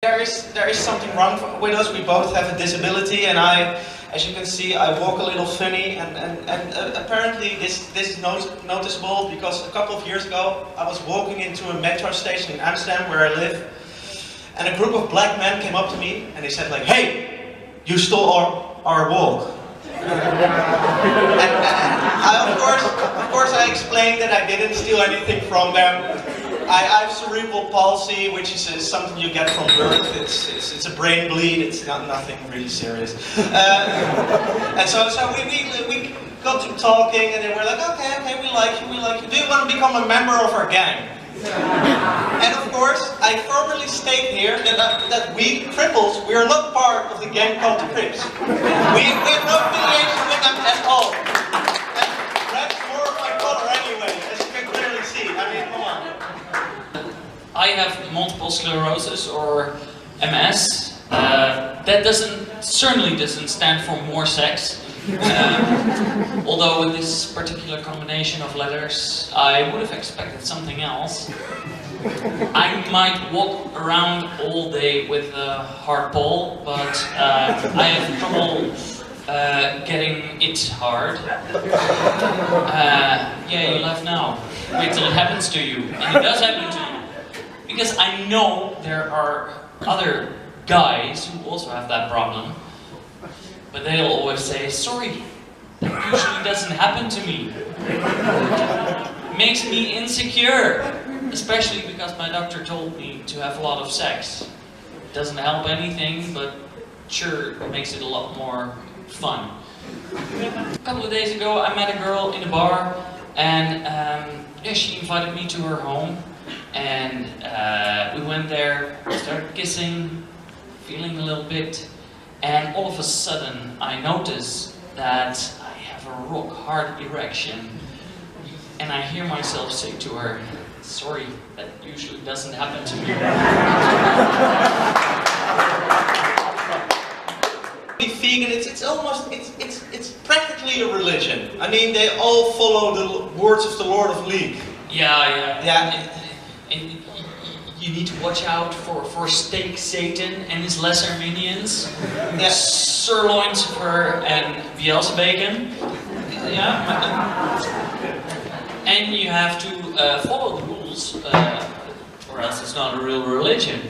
There is something wrong with us. We both have a disability, and as you can see, I walk a little funny, and apparently this is noticeable because a couple of years ago I was walking into a metro station in Amsterdam where I live, and a group of black men came up to me and they said like, "Hey, you stole our walk." And of course I explained that I didn't steal anything from them. I have cerebral palsy, which is something you get from birth. It's a brain bleed. It's nothing really serious. And so we got to talking, and they were like, okay, we like you. Do you want to become a member of our gang? And of course, I formally state here that we cripples, we are not part of the gang called the Crips. We have no affiliation with them at all. And red's more of my color anyway, as you can clearly see. I mean, come on. I have multiple sclerosis, or MS. That certainly doesn't stand for more sex. Although with this particular combination of letters, I would have expected something else. I might walk around all day with a hard pole, but I have trouble getting it hard. Yeah, you laugh now. Wait till it happens to you. And it does happen to you. Because I know there are other guys who also have that problem. But they'll always say, sorry, that usually doesn't happen to me. Makes me insecure. Especially because my doctor told me to have a lot of sex. Doesn't help anything, but sure, it makes it a lot more fun. A couple of days ago, I met a girl in a bar, and yeah, she invited me to her home. And we went there, started kissing, feeling a little bit. And all of a sudden, I notice that I have a rock hard erection, and I hear myself say to her, "Sorry, that usually doesn't happen to me." Vegan, it's practically a religion. I mean, they all follow the words of the Lord of League. Yeah. And you need to watch out for Steak Satan and his lesser minions. Yeah. Sirloins of her and Bielsa bacon. Yeah. And you have to follow the rules, or else it's not a real religion.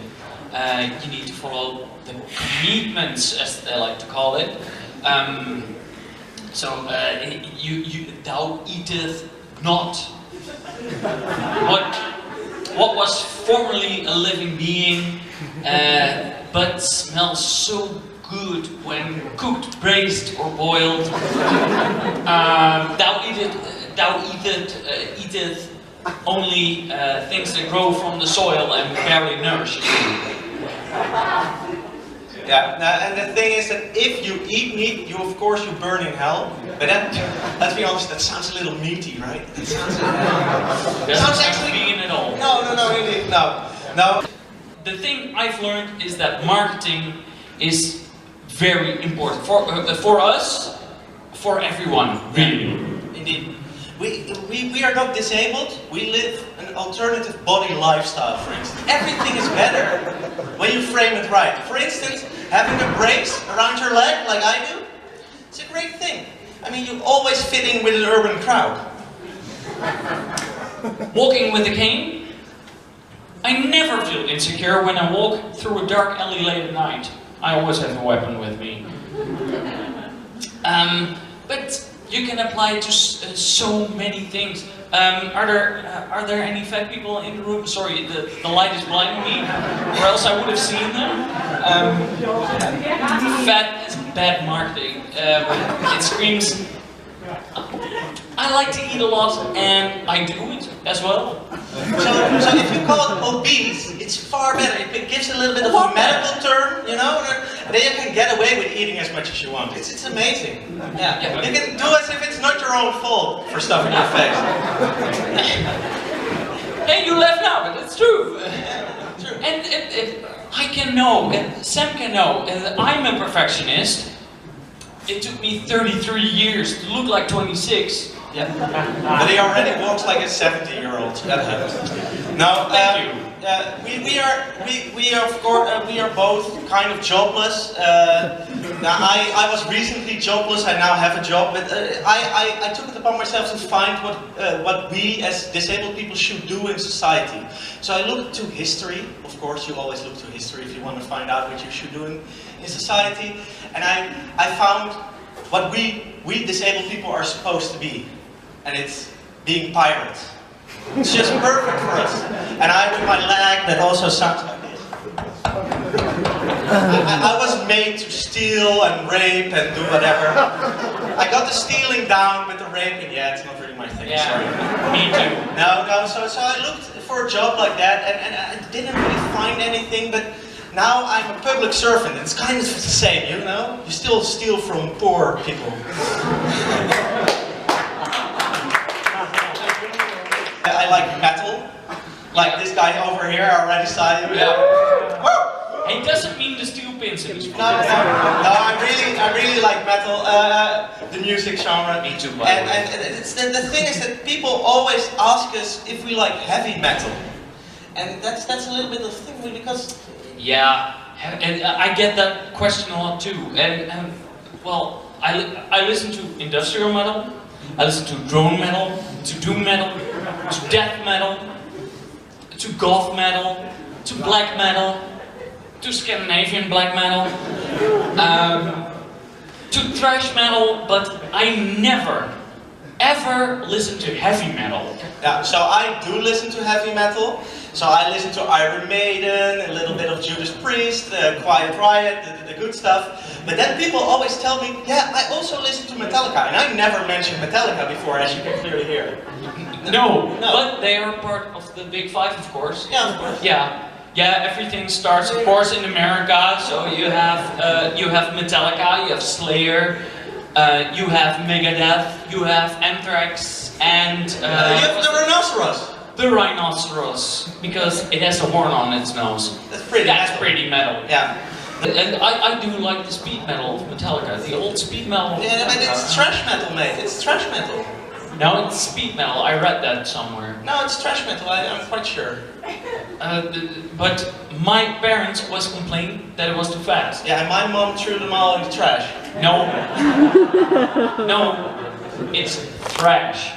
You need to follow the commandments, as they like to call it. Thou eateth not. What was formerly a living being, but smells so good when cooked, braised, or boiled. Thou eateth only things that grow from the soil and barely nourish you. Yeah, and the thing is that if you eat meat, you burn in hell. But let's be honest, that sounds a little meaty, right? That sounds actually vegan at all. No. The thing I've learned is that marketing is very important for us, for everyone, really. Indeed. We are not disabled. We live an alternative body lifestyle, for instance. Everything is better when you frame it right. For instance, having a brace around your leg, like I do, it's a great thing. I mean, you always fit in with an urban crowd. Walking with a cane? I never feel insecure when I walk through a dark alley late at night. I always have a weapon with me. But you can apply to so many things. Are there any fat people in the room? Sorry, the light is blinding me, or else I would have seen them. Fat is bad marketing. It screams. I like to eat a lot, and I do it as well. So if you call it obese, it's far better. It gives a little bit of a medical term, you know. And then you can get away with eating as much as you want. It's amazing. Yeah. You can do as if it's not your own fault for stuffing your face. Hey, you laugh now, but it's true. True. And I can know, and Sam can know, and I'm a perfectionist. It took me 33 years to look like 26. Yeah. But he already walks like a 70-year-old. That happens. Now, Thank you. we are both kind of jobless. Now I was recently jobless. I now have a job, but I took it upon myself to find what we as disabled people should do in society. So I looked to history. Of course, you always look to history if you want to find out what you should do in society. And I found what we disabled people are supposed to be, and it's being pirates. It's just perfect for us. And I, with my leg, that also sounds like this. I was made to steal and rape and do whatever. I got the stealing down, but the raping, yeah, it's not really my thing. Yeah, sorry. me too. No, so I looked for a job like that, and I didn't really find anything, but now I'm a public servant. It's kind of the same, you know? You still steal from poor people. I like metal, like this guy over here. I already saw you. Yeah. It doesn't mean the steel pins in this. No, I really like metal, the music genre. Me too. And it's the thing is that people always ask us if we like heavy metal, and that's a little bit of the thing because. Yeah, and I get that question a lot too. And well, I listen to industrial metal. I listen to drone metal, to doom metal, to death metal, to goth metal, to black metal, to Scandinavian black metal, to thrash metal, but I never, ever listen to heavy metal. Yeah, so I do listen to heavy metal. So I listen to Iron Maiden, a little bit of Judas Priest, Quiet Riot, the good stuff. But then people always tell me, yeah, I also listen to Metallica. And I never mentioned Metallica before, as you can clearly hear. No, but they are part of the Big Five, of course. Yeah, of course. Yeah, everything starts, of course, in America. So you have Metallica, you have Slayer, you have Megadeth, you have Anthrax, and you have the Rhinoceros. The Rhinoceros, because it has a horn on its nose. That's pretty metal. Yeah. And I do like the speed metal of Metallica, the old speed metal. Yeah, but it's thrash metal, mate. It's thrash metal. No, it's speed metal. I read that somewhere. No, it's thrash metal. I'm quite sure. But my parents always complained that it was too fast. Yeah, and my mom threw them all in the trash. No. No. It's thrash.